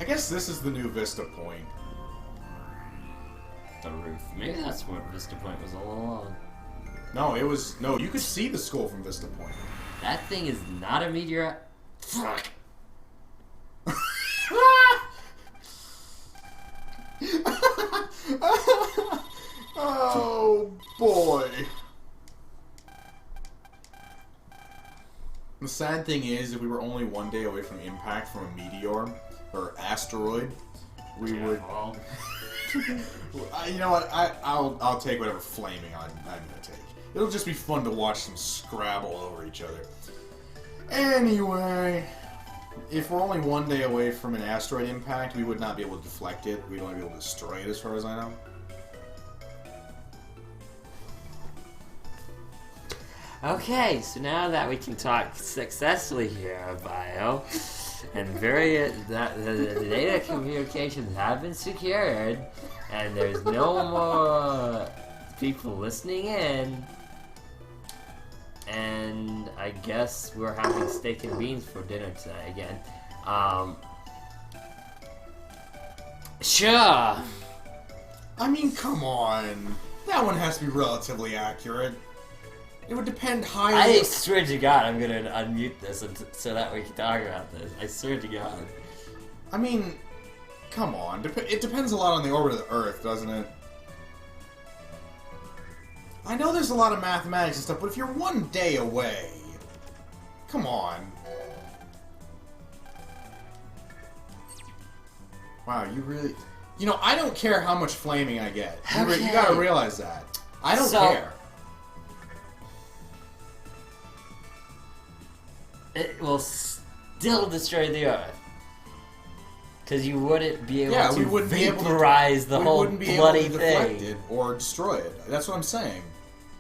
guess this is the new Vista Point. The roof. Maybe that's what Vista Point was all along. No, it was... No, you could see the skull from Vista Point. That thing is not a meteorite. Fuck. Oh, boy. The sad thing is, if we were only one day away from impact from a meteor or asteroid, we would... you know what? I'll take whatever flaming I'm gonna take. It'll just be fun to watch them scrabble over each other. Anyway, if we're only one day away from an asteroid impact, we would not be able to deflect it. We'd only be able to destroy it, as far as I know. Okay, so now that we can talk successfully here, Bio, and the data communications have been secured, and there's no more people listening in, and I guess we're having steak and beans for dinner tonight again. Sure. I mean, come on. That one has to be relatively accurate. It would depend highly... I swear to God, I'm gonna unmute this so that we can talk about this. I swear to God. I mean, come on. It depends a lot on the orbit of the Earth, doesn't it? I know there's a lot of mathematics and stuff, but if you're one day away... Come on. Wow, you really... You know, I don't care how much flaming I get. Okay. You gotta realize that. I don't care. It will still destroy the Earth. Because you wouldn't be able to vaporize the whole bloody thing. It or destroy it. That's what I'm saying.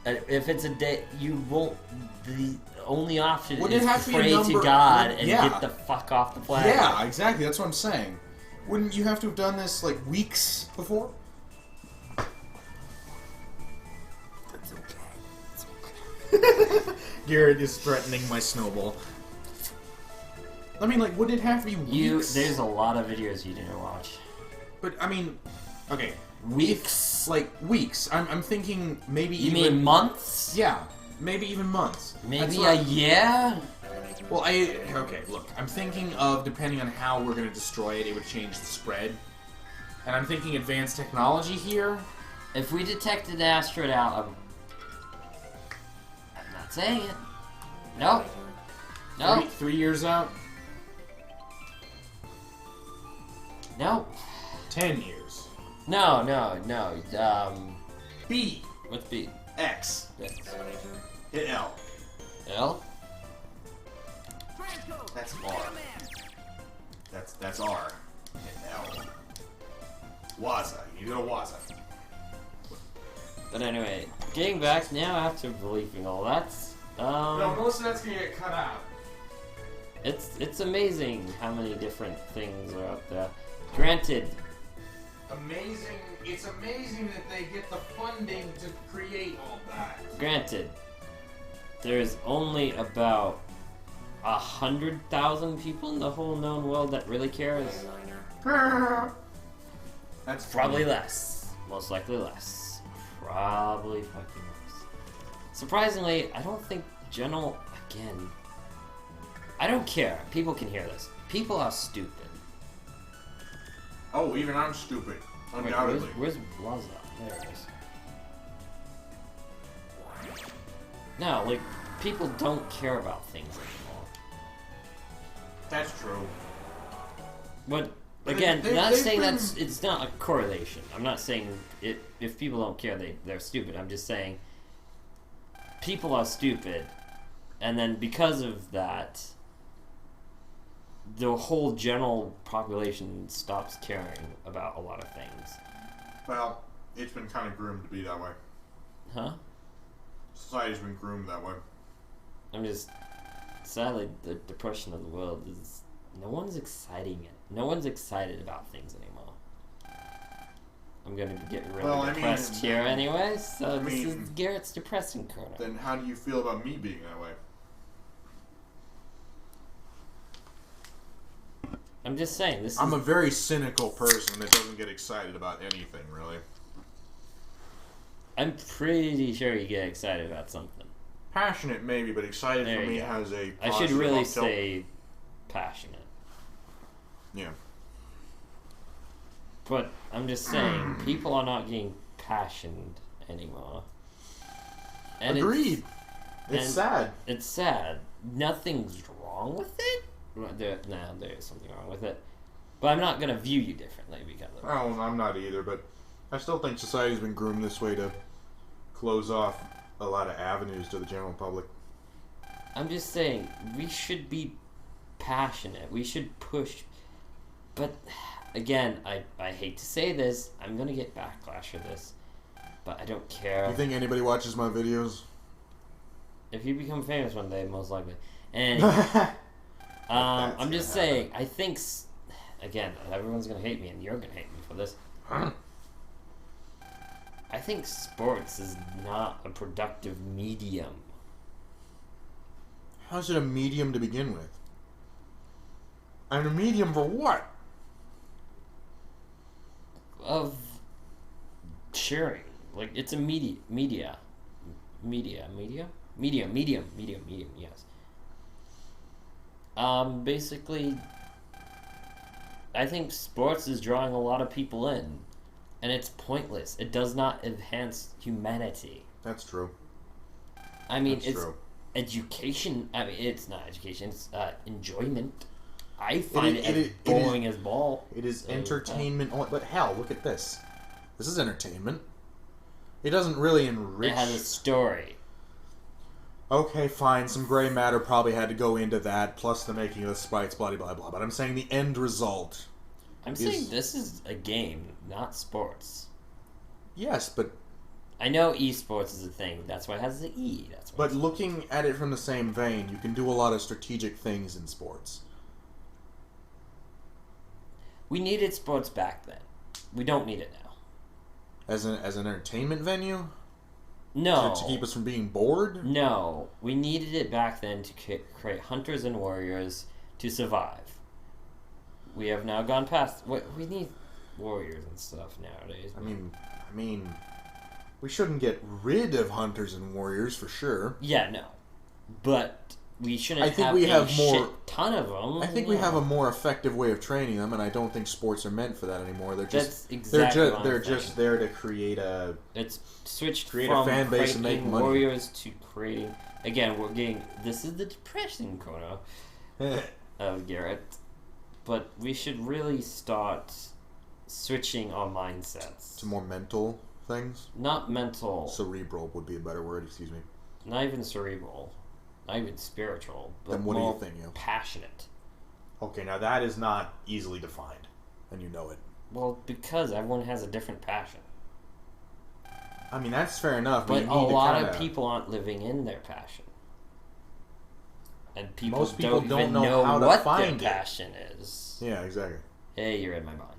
If it's a day, you won't... The only option Wouldn't is to pray to God and get the fuck off the planet. Yeah, exactly. That's what I'm saying. Wouldn't you have to have done this, like, weeks before? That's okay. It's okay. Garrett is threatening my snowball. I mean, like, would it have to be weeks? There's a lot of videos you didn't watch. But, I mean, okay, weeks? Like, weeks. I'm thinking maybe You mean months? Yeah, maybe even months. Maybe a year? Well, okay, look, I'm thinking of, depending on how we're going to destroy it, it would change the spread. And I'm thinking advanced technology here. If we detected an asteroid out, I'm not saying it. Nope. Nope. 3 years out? Nope. 10 years. No. B. What's B? X. Yes. Hit L. L? That's R. That's R. Hit L. Waza. You go to Waza. But anyway, getting back now after believing all that, no, most of that's gonna get cut out. It's amazing how many different things are out there. Granted. Amazing. It's amazing that they get the funding to create all that. Granted, there's only about 100,000 people in the whole known world that really cares. That's probably less. Most likely less. Probably fucking less. Surprisingly, I don't think general... Again, I don't care. People can hear this. People are stupid. Oh, even I'm stupid. Undoubtedly. Wait, where's Waza? There it is. No, like, people don't care about things anymore. That's true. But, again, not saying that's... It's not a correlation. I'm not saying if people don't care, they're stupid. I'm just saying people are stupid. And then because of that, the whole general population stops caring about a lot of things. Well, it's been kind of groomed to be that way. Huh? Society's been groomed that way. I'm just... Sadly, the depression of the world is... No one's exciting it. No one's excited about things anymore. I'm gonna be getting really depressed here anyway, so this is Garrett's depressing corner. Then how do you feel about me being that way? I'm just saying, this is... I'm a very cynical person that doesn't get excited about anything, really. I'm pretty sure you get excited about something. Passionate, maybe, but excited There for you me go. has a I should positive really uptilt. say passionate. Yeah. But I'm just saying, people are not getting passionate anymore. And Agreed. It's sad. It's sad. Nothing's wrong with it. Well, there is something wrong with it. But I'm not going to view you differently because of it. Oh, I'm not either, but I still think society's been groomed this way to close off a lot of avenues to the general public. I'm just saying, we should be passionate. We should push. But, again, I hate to say this. I'm going to get backlash for this. But I don't care. You think anybody watches my videos? If you become famous one day, most likely. And I'm just saying, I think... Again, everyone's going to hate me, and you're going to hate me for this. I think sports is not a productive medium. How's it a medium to begin with? And a medium for what? Of sharing. Like, it's a medium, yes. Basically, I think sports is drawing a lot of people in, and it's pointless. It does not enhance humanity. That's true. I mean, That's it's true. education. I mean, it's not education. It's enjoyment. I find it as boring as ball. It is entertainment. But hell, look at this. This is entertainment. It doesn't really enrich. It has a story. Okay, fine. Some gray matter probably had to go into that, plus the making of the sprites, blah, blah, blah. But I'm saying the end result. I'm saying this is a game, not sports. Yes, but... I know esports is a thing. That's why it has the E. That's why But looking at it from the same vein, you can do a lot of strategic things in sports. We needed sports back then. We don't need it now. As an entertainment venue? No. To keep us from being bored? No. We needed it back then to create hunters and warriors to survive. We have now gone past... We need warriors and stuff nowadays. I mean... We shouldn't get rid of hunters and warriors, for sure. Yeah, no. But we shouldn't I think we have more... shit ton of them. I think we have a more effective way of training them, and I don't think sports are meant for that anymore. They're just... That's exactly what they're I'm just saying. there to create a... It's switched create from a fan base and make creating money. warriors to creating... Again, we're getting... This is the depressing corner of Garrett. But we should really start switching our mindsets. to more mental things. Not mental. Cerebral would be a better word, excuse me. Not even cerebral. Not even spiritual. But Then what do you more think, Neil? passionate. Okay, now that is not easily defined, and you know it. Well, because everyone has a different passion. I mean, that's fair enough, But you a need to lot kinda... of people aren't living in their passion. And people, Most people don't don't even know how to what find their it. passion is. Yeah, exactly. Hey, you're in my mind.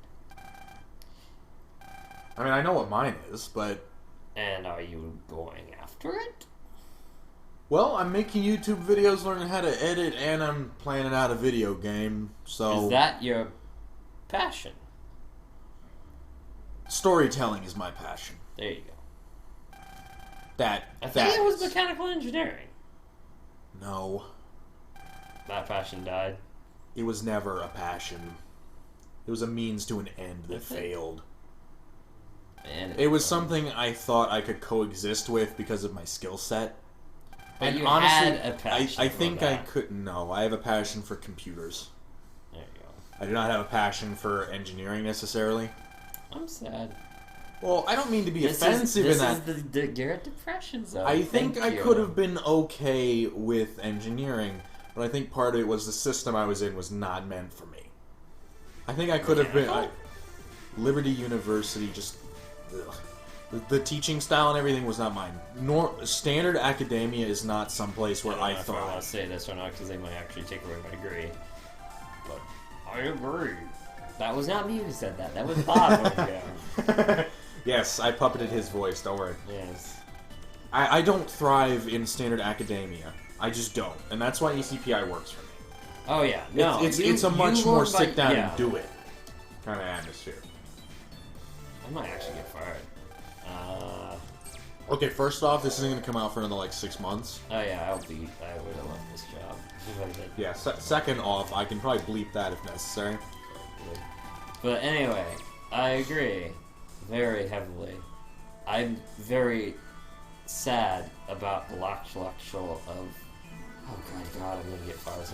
I mean, I know what mine is, but... And are you going after it? Well, I'm making YouTube videos, learning how to edit, and I'm planning out a video game, so... Is that your passion? Storytelling is my passion. There you go. That think it was is. mechanical engineering. No. That passion died. It was never a passion. It was a means to an end that Is it? failed. Man, It was something I thought I could coexist with because of my skill set. But And you honestly, had a passion I for think I that. could. No, I have a passion for computers. There you go. I do not have a passion for engineering necessarily. I'm sad. Well, I don't mean to be This offensive is, in that. This is the Garrett Depression zone. I think Thank I you. could have been okay with engineering, but I think part of it was the system I was in was not meant for me. I think I could have been... Liberty University just... Ugh. The teaching style and everything was not mine. Standard academia is not someplace where I don't know if I want thought... to say this or not because they might actually take away my degree. But I agree. That was not me who said that. That was Bob over there. Yes, I puppeted his voice, don't worry. Yes. I don't thrive in standard academia. I just don't. And that's why ECPI works for me. Oh yeah, no. It's a much more sit down yeah. and do it kind of atmosphere. I might actually get fired. Okay, first off, this isn't going to come out for another like 6 months. Oh yeah, I would have left this job. Yeah. Second off, I can probably bleep that if necessary. But anyway, I agree very heavily. I'm very sad about the actual of. Oh god, I'm gonna get fired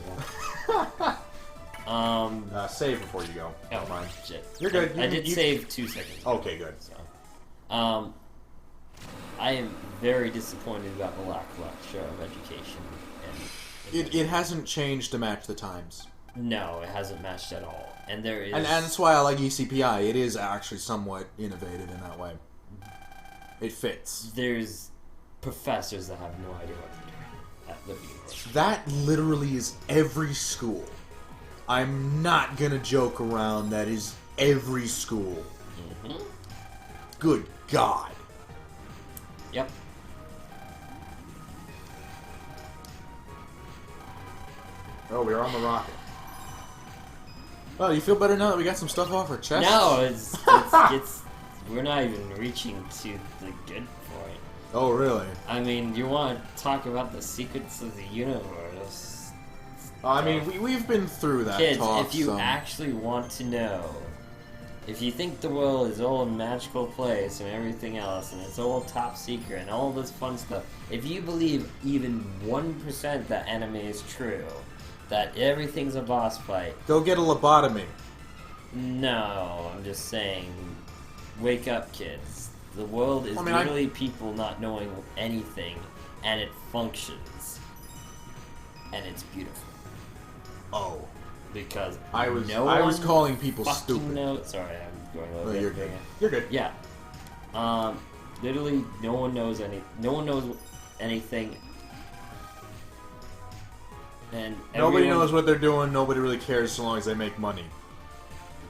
again. Save before you go. Oh Mine. shit. You're good. I did save 2 seconds. Okay, good. So, I am very disappointed about the lackluster of education. It hasn't changed to match the times. No, it hasn't matched at all. And there is... And that's why I like ECPI. It is actually somewhat innovative in that way. It fits. There's professors that have no idea what they're doing at Liberty University. That literally is every school. I'm not gonna joke around. That is every school. Mm-hmm. Good God. Yep. Oh, we're on the rocket. Well, you feel better now that we got some stuff off our chest? No, it's we're not even reaching to the good point. Oh, really? I mean, you want to talk about the secrets of the universe? I mean, we've been through that. Kids, talk, if you so. actually want to know, if you think the world is all a magical place and everything else, and it's all top secret and all this fun stuff, if you believe even 1% that anime is true, that everything's a boss fight, Go get a lobotomy. no, I'm just saying, wake up, kids. The world is literally people not knowing anything, and it functions, and it's beautiful. Oh. Because I was calling people stupid. Sorry, I'm going a little No, bit. you're good. You're good. Yeah. Literally, no one knows anything. And Nobody knows what they're doing. Nobody really cares so long as they make money.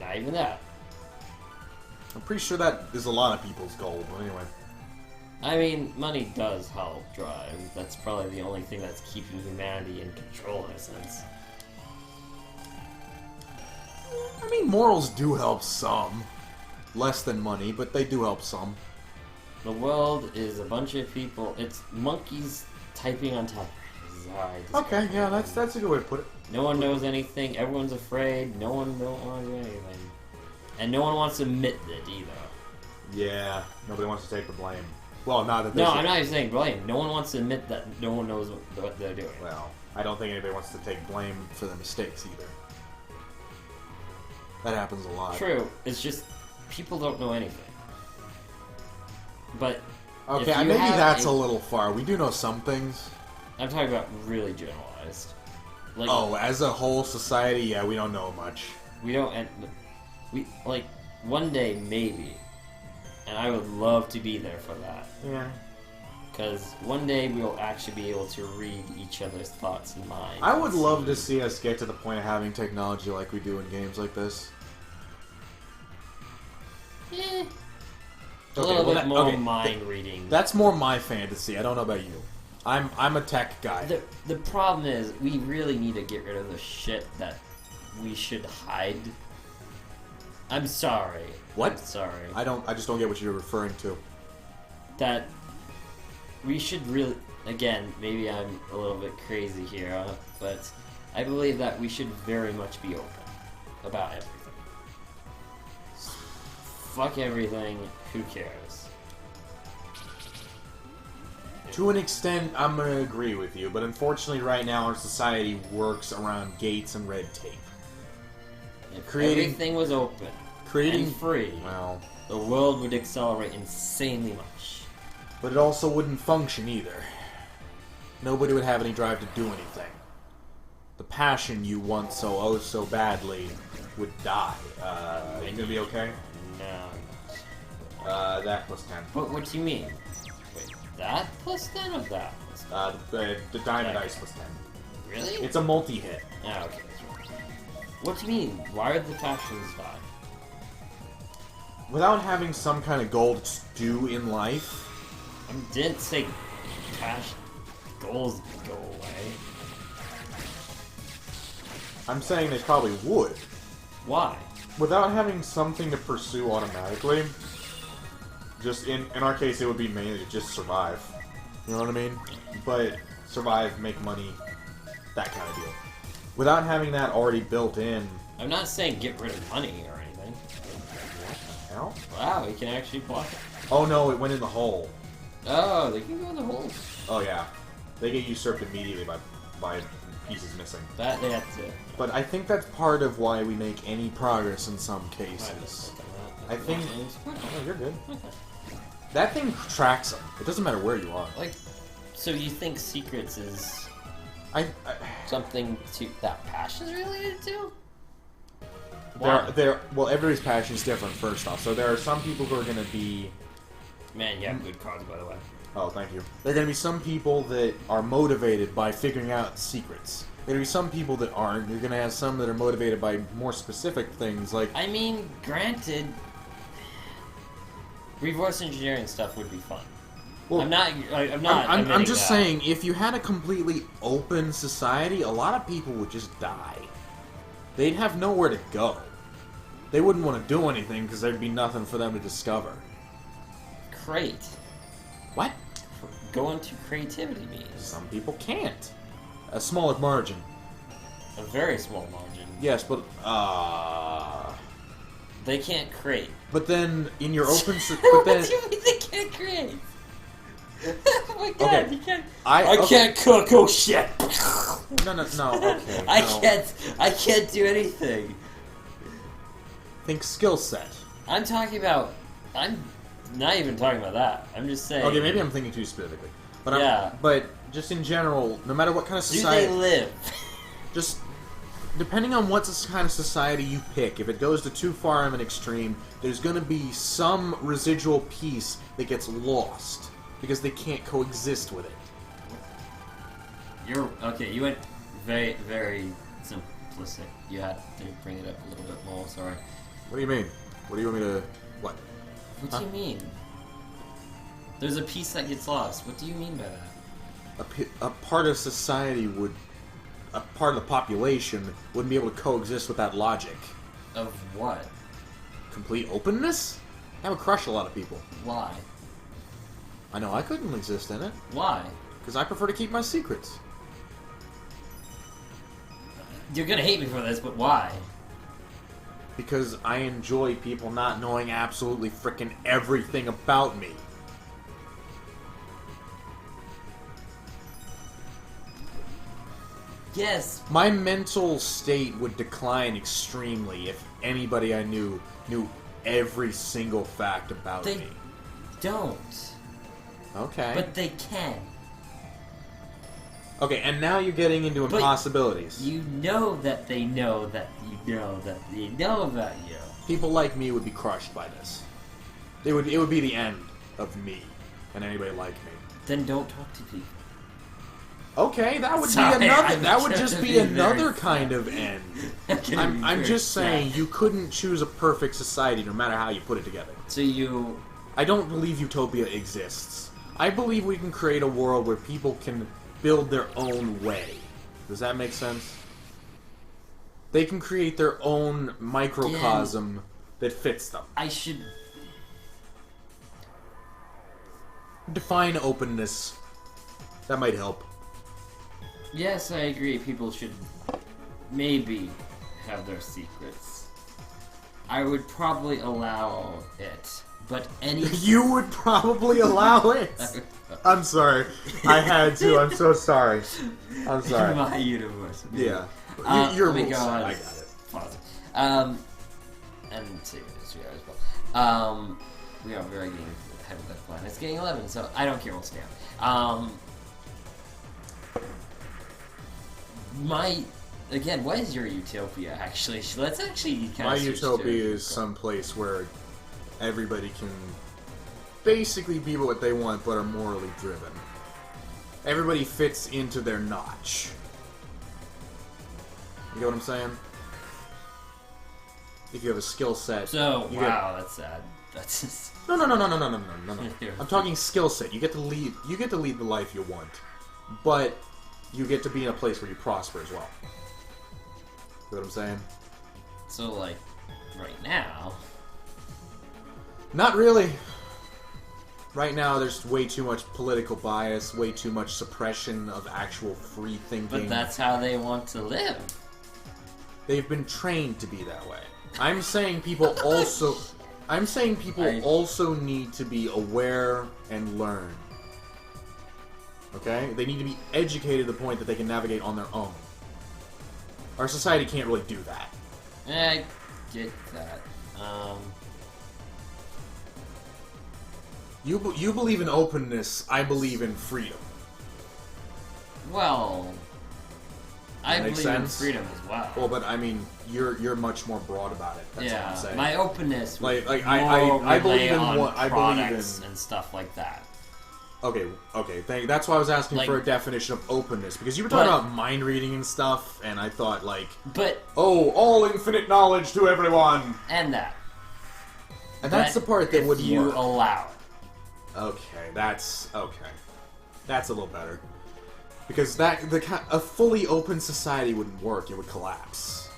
Not even that. I'm pretty sure that is a lot of people's goal, but anyway. I mean, money does help drive. That's probably the only thing that's keeping humanity in control in a sense. I mean, morals do help some. Less than money, but they do help some. The world is a bunch of people. It's monkeys typing on typewriters. Okay, yeah, that's a good way to put it. No one knows anything. Everyone's afraid. No one don't want to do anything, and no one wants to admit it either. Yeah, nobody wants to take the blame. Well, not that. No, I'm not even saying blame. No one wants to admit that no one knows what they're doing. Well, I don't think anybody wants to take blame for their mistakes either. That happens a lot. True. It's just people don't know anything. But okay, maybe that's a little far. We do know some things. I'm talking about really generalized. Like, as a whole society, yeah, we don't know much. We don't. And we like one day maybe, and I would love to be there for that. Yeah. Because one day we'll actually be able to read each other's thoughts and minds. I would love to see us get to the point of having technology like we do in games like this. A little bit more mind reading. That's more my fantasy. I don't know about you. I'm a tech guy. The problem is we really need to get rid of the shit that we should hide. I'm sorry. What? I'm sorry. I just don't get what you're referring to. That we should really, again, maybe I'm a little bit crazy here, but I believe that we should very much be open about everything. Fuck everything, who cares? To an extent, I'm going to agree with you, but unfortunately right now our society works around gates and red tape. If everything was open and free, well, the world would accelerate insanely much. But it also wouldn't function either. Nobody would have any drive to do anything. The passion you want so badly would die. You gonna be okay? No. That plus 10. What do you mean? Wait, that plus 10 or that plus 10? The diamond ice plus 10. Really? It's a multi-hit. Yeah, okay. What do you mean? Why are the passions die? Without having some kind of goal to do in life. I didn't say goals go away. I'm saying they probably would. Why? Without having something to pursue automatically, just in our case, it would be mainly to just survive. You know what I mean? But survive, make money, that kind of deal. Without having that already built in... I'm not saying get rid of money or anything. What the hell? Wow, you can actually block it. Oh no, it went in the hole. Oh, they can go in the hole. Oh yeah. They get usurped immediately by pieces missing. That they have to... But I think that's part of why we make any progress in some cases. I think... Oh, you're good. Okay. That thing tracks them. It doesn't matter where you are. Like, so you think secrets is I something that passion is related to? well, everybody's passion is different, first off. So there are some people who are going to be... Man, you have good cards, by the way. Oh, thank you. There are going to be some people that are motivated by figuring out secrets. There are going to be some people that aren't. You're going to have some that are motivated by more specific things, like... I mean, granted, reverse engineering stuff would be fun. Well, I'm just saying, if you had a completely open society, a lot of people would just die. They'd have nowhere to go. They wouldn't want to do anything because there'd be nothing for them to discover. Create. What? Go into creativity means. Some people can't. A smaller margin. A very small margin. Yes, but they can't create. But then in your open, What do you mean they can't create? Oh my god, okay. you can't. I can't cook. Oh shit! No. Okay. I can't do anything. Think skill set. I'm talking about. I'm not even talking about that. I'm just saying. Okay, maybe I'm thinking too specifically. But but just in general, no matter what kind of society. Do they live? Just depending on what kind of society you pick, if it goes to too far of an extreme, there's going to be some residual piece that gets lost because they can't coexist with it. You're okay. You went very, very simplistic. You had to bring it up a little bit more. Sorry. What do you mean? What do you want me to? What? What do you mean? There's a piece that gets lost. What do you mean by that? A part of society would, a part of the population wouldn't be able to coexist with that logic. Of what? Complete openness? That would crush a lot of people. Why? I know I couldn't exist in it. Why? Because I prefer to keep my secrets. You're gonna hate me for this, but why? Because I enjoy people not knowing absolutely frickin' everything about me. Yes. My mental state would decline extremely if anybody I knew every single fact about me. They don't. Okay. But they can. Okay, and now you're getting into impossibilities. You know that they know that you know that they know about you. People like me would be crushed by this. It would be the end of me and anybody like me. Then don't talk to people. Okay, that would Sorry, be another. I'm That would just be another very kind of end. I'm just saying you couldn't choose a perfect society no matter how you put it together. So you... I don't believe utopia exists. I believe we can create a world where people can build their own way. Does that make sense? They can create their own microcosm that fits them. I should... Define openness. That might help. Yes, I agree. People should maybe have their secrets. I would probably allow it, but any... You would probably allow it? I'm sorry. I had to. I'm so sorry. I'm sorry. In my universe. Yeah. Your rules. I got it. Pause. And see this as well. We are very getting ahead of that plan. It's getting 11, so I don't care what's down. Again, what is your utopia, actually? Let's actually kind My of utopia is some place where everybody can basically be what they want, but are morally driven. Everybody fits into their notch. You get what I'm saying? If you have a skill set. So, wow, that's sad. That's just... No. I'm talking skill set. You get to lead. You get to lead the life you want, but you get to be in a place where you prosper as well. know what I'm saying? So, like, right now... Not really. Right now, there's way too much political bias, way too much suppression of actual free thinking. But that's how they want to live. They've been trained to be that way. I'm saying people also... also need to be aware and learn. Okay? They need to be educated to the point that they can navigate on their own. Our society can't really do that. I get that. You believe in openness, I believe in freedom. Well... I believe sense? in freedom as well. Well, but I mean, you're much more broad about it. That's what I'm saying. My openness like I believe in what I believe in and stuff like that. Okay. That's why I was asking for a definition of openness, because you were talking about mind reading and stuff, and I thought all infinite knowledge to everyone, and that's the part that would you work. Allow it. Okay, that's a little better. Because a fully open society wouldn't work; it would collapse.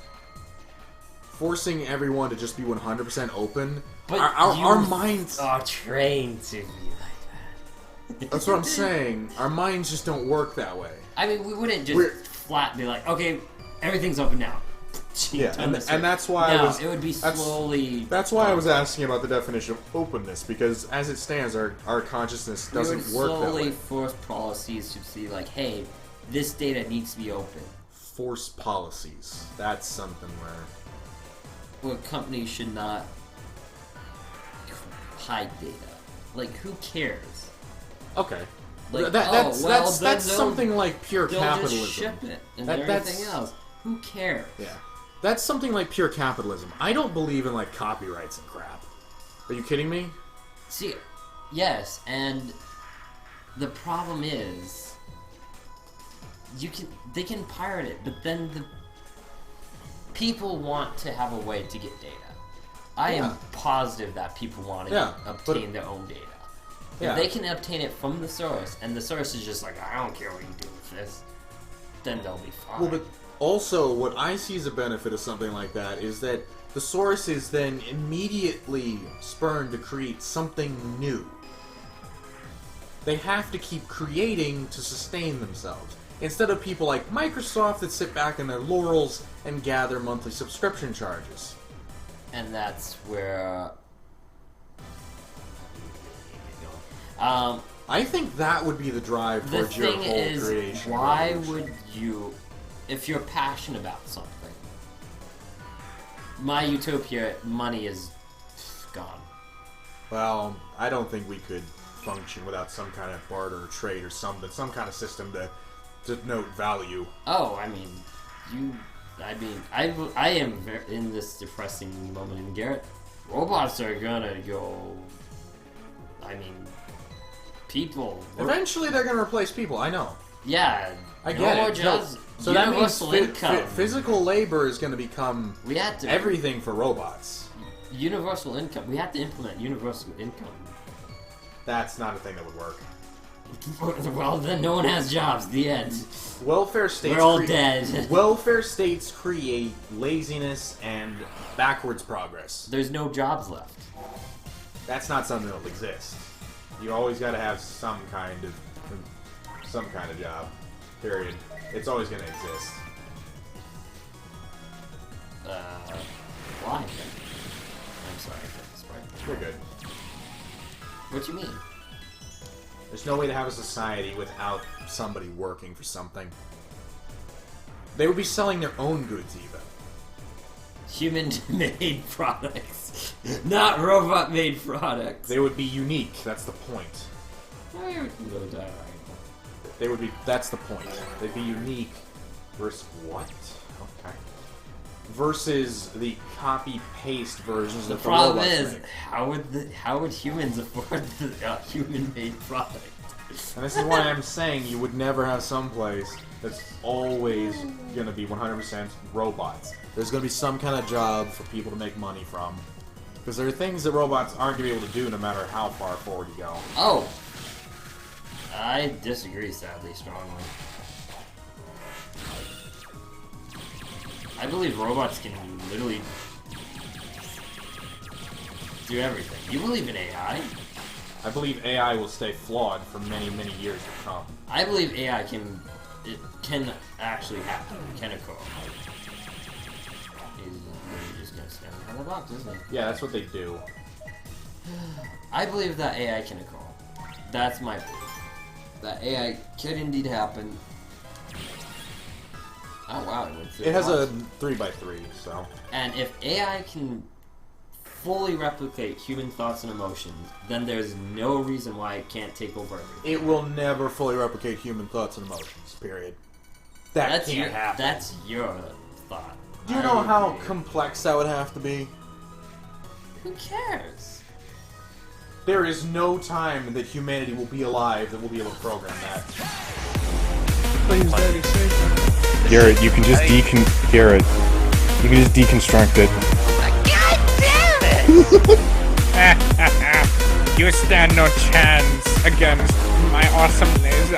Forcing everyone to just be 100% open, but our minds are trained to be like that. That's what I'm saying. Our minds just don't work that way. I mean, we wouldn't just flat be like, okay, everything's open now. Yeah, and that's why it would be slowly. That's why I was asking about the definition of openness, because as it stands, our consciousness doesn't work that way. Slowly force policies to see, like, hey, this data needs to be open. Force policies. That's something where companies should not hide data. Like, who cares? Okay. Like, that's something like pure capitalism. Just ship it and everything else. Who cares? Yeah. That's something like pure capitalism. I don't believe in, like, copyrights and crap. Are you kidding me? See, yes, and the problem is, they can pirate it, but then the people want to have a way to get data. I am positive that people want to obtain their own data. If they can obtain it from the source, and the source is just like, I don't care what you do with this, then they'll be fine. Well, but also, what I see as a benefit of something like that is that the source is then immediately spurned to create something new. They have to keep creating to sustain themselves. Instead of people like Microsoft that sit back in their laurels and gather monthly subscription charges. And that's where... I think that would be the drive towards your whole creation. Why would you... If you're passionate about something, my utopia, money is gone. Well, I don't think we could function without some kind of barter or trade or something, some kind of system to denote value. Oh, I am in this depressing moment in Garrett. Robots are gonna go. People. Eventually, they're gonna replace people. I know. Yeah, I get it. So that means physical labor is going to become everything for robots. Universal income. We have to implement universal income. That's not a thing that would work. Well, then no one has jobs. The end. Welfare states. We're all dead. Welfare states create laziness and backwards progress. There's no jobs left. That's not something that'll exist. You always got to have some kind of job. Period. It's always going to exist. Why? I'm sorry. You're good. What do you mean? There's no way to have a society without somebody working for something. They would be selling their own goods, even. Human-made products. Not robot-made products. They would be unique. That's the point. Oh, you can go die. They would be. That's the point. They'd be unique. Versus what? Okay. Versus the copy-paste versions that the robots make. The problem is, how would humans afford the human-made product? And this is why I'm saying you would never have some place that's always going to be 100% robots. There's going to be some kind of job for people to make money from. Because there are things that robots aren't going to be able to do no matter how far forward you go. Oh! I disagree, sadly, strongly. I believe robots can literally do everything. You believe in AI? I believe AI will stay flawed for many, many years to come. I believe AI can actually happen. Can occur. He's just gonna stand behind the box, isn't he? Yeah, that's what they do. I believe that AI can occur. That's my belief. That AI could indeed happen. Oh wow, it has a 3x3, so. And if AI can fully replicate human thoughts and emotions, then there's no reason why it can't take over everything. It will never fully replicate human thoughts and emotions, period. That's can't happen. That's your thought. Do you know how complex that would have to be? Who cares? There is no time that humanity will be alive that will be able to program that. Please, Daddy, save me. Garrett, you can just Garrett, you can just deconstruct it. God damn it! You stand no chance against my awesome laser.